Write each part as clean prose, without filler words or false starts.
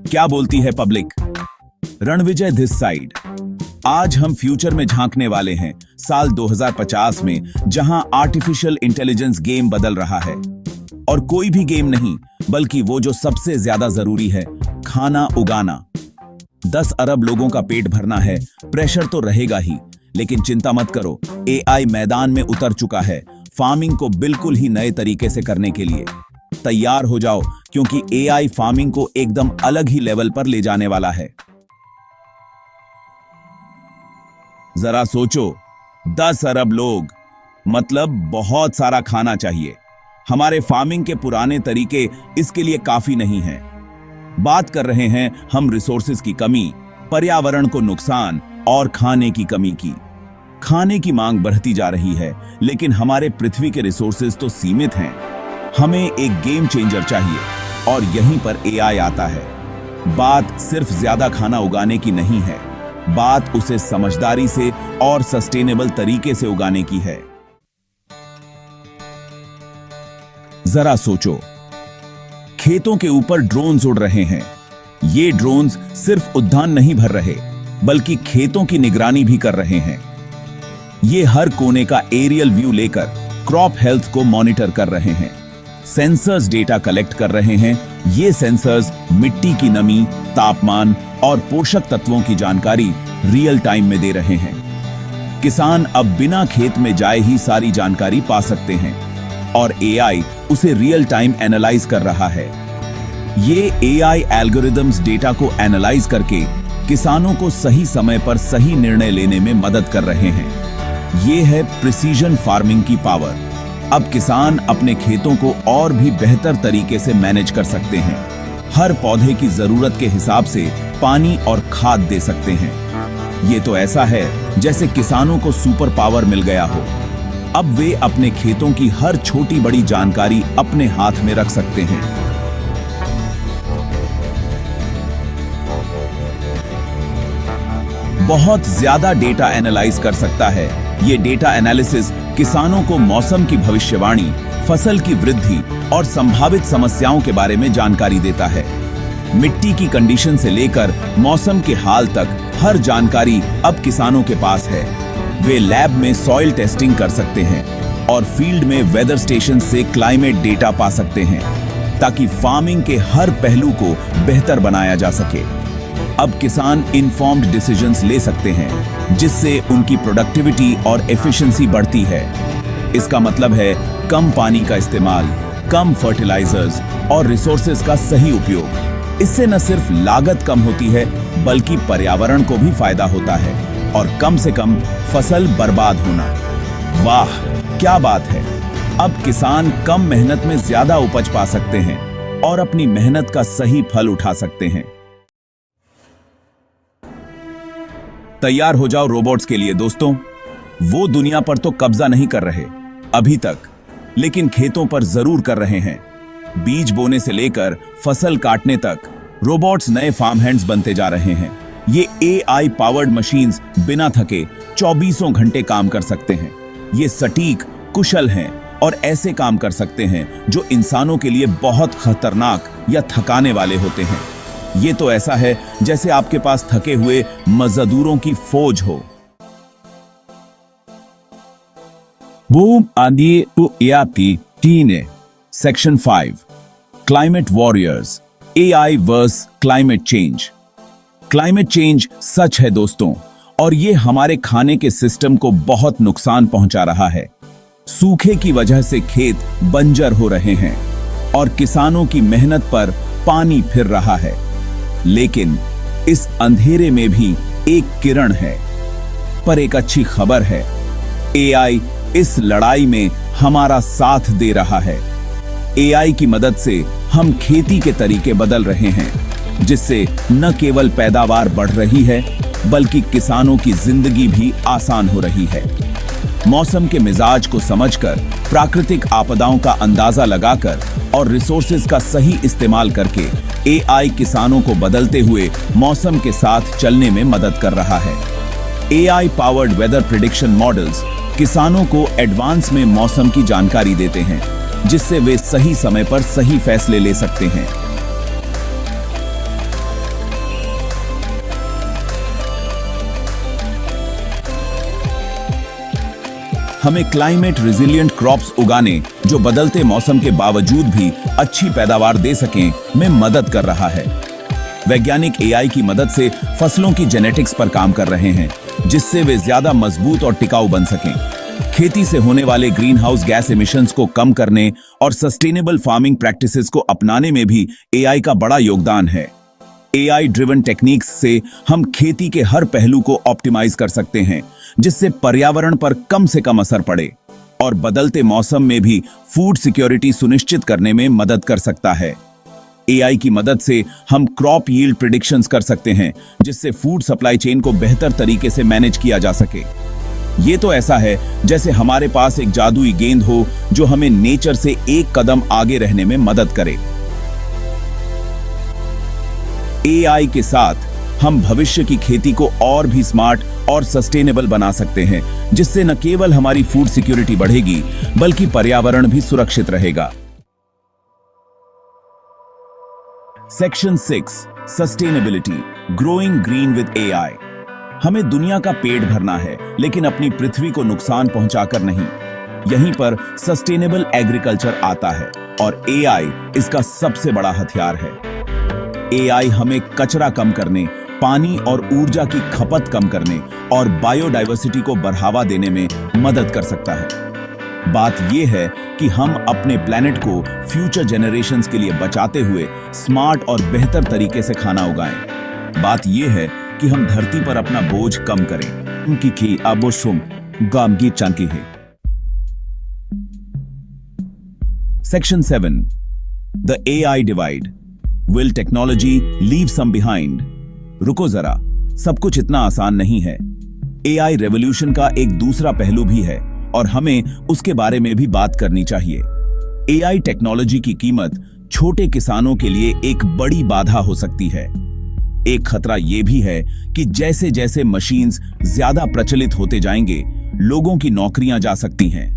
क्या बोलती है पब्लिक? Ranvijay this side. आज हम फ्यूचर में झांकने वाले हैं, साल 2050 में, जहां आर्टिफिशियल इंटेलिजेंस गेम बदल रहा है। और कोई भी गेम नहीं, बल्कि वो जो सबसे ज्यादा जरूरी है, खाना उगाना। 10 अरब लोगों का पेट भरना है, प्रेशर तो रहेगा ही, लेकिन चिंता मत करो, एआई मैदान में उतर चुका है फार्मिंग को बिल्कुल ही नए तरीके से करने के लिए। तैयार हो जाओ, क्योंकि एआई फार्मिंग को एकदम अलग ही लेवल पर ले जाने वाला है। जरा सोचो, 10 अरब लोग, मतलब बहुत सारा खाना चाहिए। हमारे फार्मिंग के पुराने तरीके इसके लिए काफी नहीं हैं। बात कर रहे हैं हम रिसोर्सेज की कमी, पर्यावरण को नुकसान और खाने की कमी की। खाने की मांग बढ़ती जा रही है, लेकिन हमारे पृथ्वी के रिसोर्सेज तो सीमित हैं। हमें एक गेम चेंजर चाहिए, और यहीं पर एआई आता है। बात सिर्फ ज्यादा खाना उगाने की नहीं है, बात उसे समझदारी से और सस्टेनेबल तरीके से उगाने की है। जरा सोचो, खेतों के ऊपर ड्रोन्स उड़ रहे हैं। ये ड्रोन्स सिर्फ उद्यान नहीं भर रहे, बल्कि खेतों की निगरानी भी कर रहे हैं। ये हर कोने का एरियल व्यू लेकर क्रॉप हेल्थ को मॉनिटर कर रहे हैं। सेंसर्स डेटा कलेक्ट कर रहे हैं। ये सेंसर्स मिट्टी की नमी, तापमान और पोषक तत्वों की जानकारी रियल टाइम में दे रहे हैं। किसान अब बिना खेत में जाए ही सारी जानकारी पा सकते हैं, और एआई उसे रियल टाइम एनालाइज कर रहा है। ये एआई एल्गोरिदम्स डेटा को एनालाइज करके किसानों को सही समय पर सही निर्णय लेने में मदद कर रहे हैं। ये है प्रिसीजन फार्मिंग की पावर। अब किसान अपने खेतों को और भी बेहतर तरीके से मैनेज कर सकते हैं। हर पौधे की जरूरत के हिसाब से पानी और खाद दे सकते हैं। ये तो ऐसा है जैसे किसानों को सुपर पावर मिल गया हो। अब वे अपने खेतों की हर छोटी बड़ी जानकारी अपने हाथ में रख सकते हैं। बहुत ज्यादा डेटा एनालाइज कर सकता है। ये डेटा एनालिसिस किसानों को मौसम की भविष्यवाणी, फसल की वृद्धि और संभावित समस्याओं के बारे में जानकारी देता है। मिट्टी की कंडीशन से लेकर मौसम के हाल तक हर जानकारी अब किसानों के पास है। वे लैब में सॉइल टेस्टिंग कर सकते हैं और फील्ड में वेदर स्टेशन से क्लाइमेट डेटा पा सकते हैं, ताकि फार्मिंग के हर पहलू को बेहतर बनाया जा सके। अब किसान इन्फॉर्म्ड डिसीजंस ले सकते हैं, जिससे उनकी प्रोडक्टिविटी और एफिशिएंसी बढ़ती है। इसका मतलब है कम पानी का इस्तेमाल, कम फर्टिलाइजर्स और रिसोर्सेज का सही उपयोग। इससे न सिर्फ लागत कम होती है, बल्कि पर्यावरण को भी फायदा होता है, और कम से कम फसल बर्बाद होना। वाह, क्या बात है! अब किसान कम मेहनत में ज्यादा उपज पा सकते हैं और अपनी मेहनत का सही फल उठा सकते हैं। तैयार हो जाओ रोबोट्स के लिए दोस्तों। वो दुनिया पर तो कब्जा नहीं कर रहे अभी तक, लेकिन खेतों पर जरूर कर रहे हैं। बीज बोने से लेकर फसल काटने तक रोबोट्स नए फार्म हैंड्स बनते जा रहे हैं। ये एआई पावर्ड मशीन्स बिना थके 24 घंटे काम कर सकते हैं। ये सटीक, कुशल हैं और ऐसे काम कर सकते हैं जो इंसानों के लिए बहुत खतरनाक या थकाने वाले होते हैं। ये तो ऐसा है जैसे आपके पास थके हुए मजदूरों की फौज हो। बूम आदि याती तीन section 5 climate warriors, AI versus climate change. Climate change सच है दोस्तों, और ये हमारे खाने के सिस्टम को बहुत नुकसान पहुंचा रहा है। सूखे की वजह से खेत बंजर हो रहे हैं और किसानों की मेहनत पर पानी फिर रहा है। लेकिन इस अंधेरे में भी एक किरण है। पर एक अच्छी खबर है, एआई इस लड़ाई में हमारा साथ दे रहा है। एआई की मदद से हम खेती के तरीके बदल रहे हैं, जिससे न केवल पैदावार बढ़ रही है, बल्कि किसानों की जिंदगी भी आसान हो रही है। मौसम के मिजाज को समझकर, प्राकृतिक आपदाओं का अंदाजा लगाकर और रिसोर्सेज का सही इस्तेमाल करके एआई किसानों को बदलते हुए मौसम के साथ चलने में मदद कर रहा है। AI powered weather prediction models किसानों को एडवांस में मौसम की जानकारी देते हैं, जिससे वे सही समय पर सही फैसले ले सकते हैं। हमें क्लाइमेट रेजिलिएंट क्रॉप्स उगाने जो बदलते मौसम के बावजूद भी अच्छी पैदावार दे सकें में मदद कर रहा है। वैज्ञानिक एआई की मदद से फसलों की जेनेटिक्स पर काम कर रहे हैं, जिससे वे ज्यादा मजबूत और टिकाऊ बन सकें। खेती से होने वाले ग्रीन हाउस गैस एमिशंस को कम करने और सस्टेनेबल फार्मिंग प्रैक्टिसेस को अपनाने में भी एआई का बड़ा योगदान है। एआई ड्रिवन टेक्निक्स से हम खेती के हर पहलू को ऑप्टिमाइज कर सकते हैं, जिससे पर्यावरण पर कम से कम असर पड़े और बदलते मौसम में भी फूड सिक्योरिटी सुनिश्चित करने में मदद कर सकता है। एआई की मदद से हम क्रॉप यील्ड प्रेडिक्शंस कर सकते हैं, जिससे फूड सप्लाई चेन को बेहतर तरीके से मैनेज किया जा सके। ये तो ऐसा है जैसे हमारे पास एक जादुई गेंद हो जो हमें नेचर से एक कदम आगे रहने में मदद करे। एआई के साथ हम भविष्य की खेती को और भी स्मार्ट और सस्टेनेबल बना सकते हैं, जिससे न केवल हमारी फूड सिक्योरिटी बढ़ेगी बल्कि पर्यावरण भी सुरक्षित रहेगा। Section 6 sustainability growing green with AI. हमें दुनिया का पेट भरना है, लेकिन अपनी पृथ्वी को नुकसान पहुंचाकर नहीं। यहीं पर सस्टेनेबल एग्रीकल्चर आता है और एआई इसका सबसे बड़ा हथियार है। एआई हमें कचरा कम करने, पानी और ऊर्जा की खपत कम करने और बायोडायवर्सिटी को बढ़ावा देने में मदद कर सकता है। बात यह है कि हम अपने प्लेनेट को फ्यूचर जनरेशंस के लिए बचाते हुए स्मार्ट और बेहतर तरीके से खाना उगाएं। बात यह है कि हम धरती पर अपना बोझ कम करें। उनकी की आबोशुम गामगी चांकी है। Section 7 the AI divide. Will technology leave some behind? रुको जरा, सब कुछ इतना आसान नहीं है। एआई रेवोल्यूशन का एक दूसरा पहलू भी है और हमें उसके बारे में भी बात करनी चाहिए। एआई टेक्नोलॉजी की कीमत छोटे किसानों के लिए एक बड़ी बाधा हो सकती है। एक खतरा यह भी है कि जैसे जैसे मशीन्स ज्यादा प्रचलित होते जाएंगे, लोगों की नौकरियां जा सकती हैं।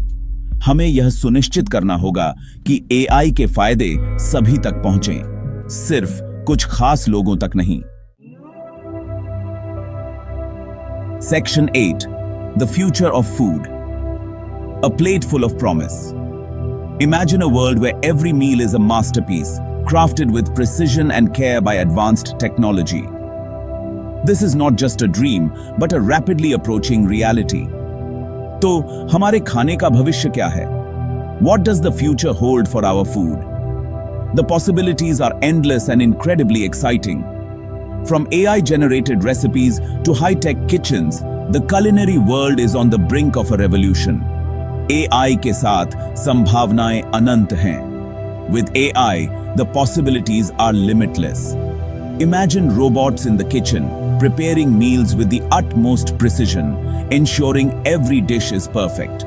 हमें यह सुनिश्चित करना होगा कि एआई के फायदे सभी तक पहुंचें, सिर्फ कुछ खास लोगों तक नहीं। Section 8 The future of food. A plate full of promise. Imagine a world where every meal is a masterpiece, crafted with precision and care by advanced technology. This is not just a dream, but a rapidly approaching reality. तो हमारे खाने का भविष्य क्या है? What does the future hold for our food? The possibilities are endless and incredibly exciting. From AI-generated recipes to high-tech kitchens, the culinary world is on the brink of a revolution. AI के साथ संभावनाएं अनंत हैं. With AI, the possibilities are limitless. Imagine robots in the kitchen, preparing meals with the utmost precision, ensuring every dish is perfect.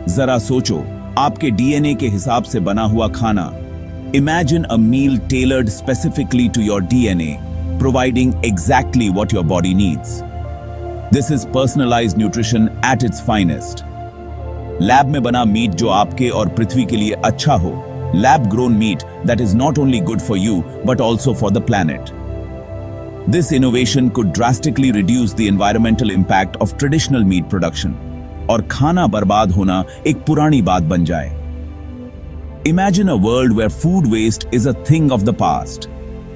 जरा सोचो, आपके DNA के हिसाब से बना हुआ खाना. Imagine a meal tailored specifically to your DNA, providing exactly what your body needs. This is personalized nutrition at its finest. Lab में बना मीट जो आपके और पृथ्वी के लिए अच्छा हो. Lab grown meat that is not only good for you but also for the planet. This innovation could drastically reduce the environmental impact of traditional meat production. और खाना बर्बाद होना एक पुरानी बात बन जाए. Imagine a world where food waste is a thing of the past.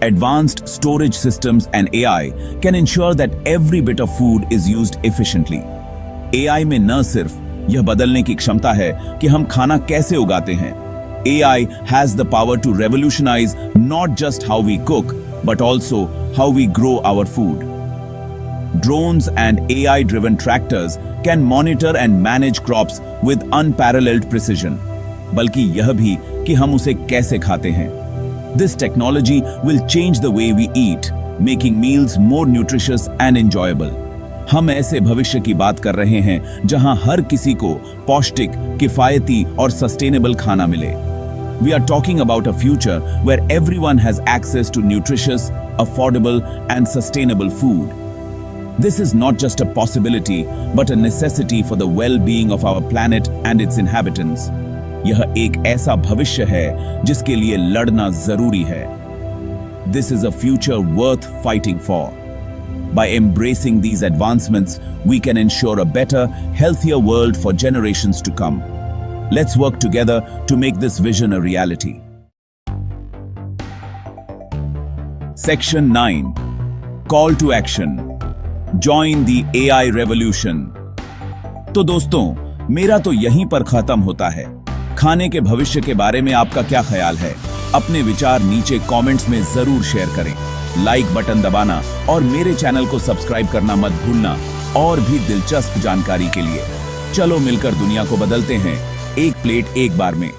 Advanced storage systems and AI can ensure that every bit of food is used efficiently. AI में न सिर्फ यह बदलने की क्षमता है कि हम खाना कैसे उगाते हैं. AI has the power to revolutionize not just how we cook, but also how we grow our food. Drones and AI-driven tractors can monitor and manage crops with unparalleled precision. बल्कि यह भी कि हम उसे कैसे खाते हैं. This technology will change the way we eat, making meals more nutritious and enjoyable. हम ऐसे भविष्य की बात कर रहे हैं जहां हर किसी को पौष्टिक, किफायती और सस्टेनेबल खाना मिले. We are talking about a future where everyone has access to nutritious, affordable and sustainable food. This is not just a possibility, but a necessity for the well-being of our planet and its inhabitants. यह एक ऐसा भविष्य है जिसके लिए लड़ना जरूरी है। This is a future worth fighting for. By embracing these advancements, we can ensure a better, healthier world for generations to come. Let's work together to make this vision a reality. Section 9. Call to action. Join the AI revolution. तो दोस्तों, मेरा तो यहीं पर खत्म होता है। खाने के भविष्य के बारे में आपका क्या ख्याल है? अपने विचार नीचे कमेंट्स में जरूर शेयर करें। लाइक बटन दबाना और मेरे चैनल को सब्सक्राइब करना मत भूलना और भी दिलचस्प जानकारी के लिए। चलो मिलकर दुनिया को बदलते हैं, एक प्लेट एक बार में।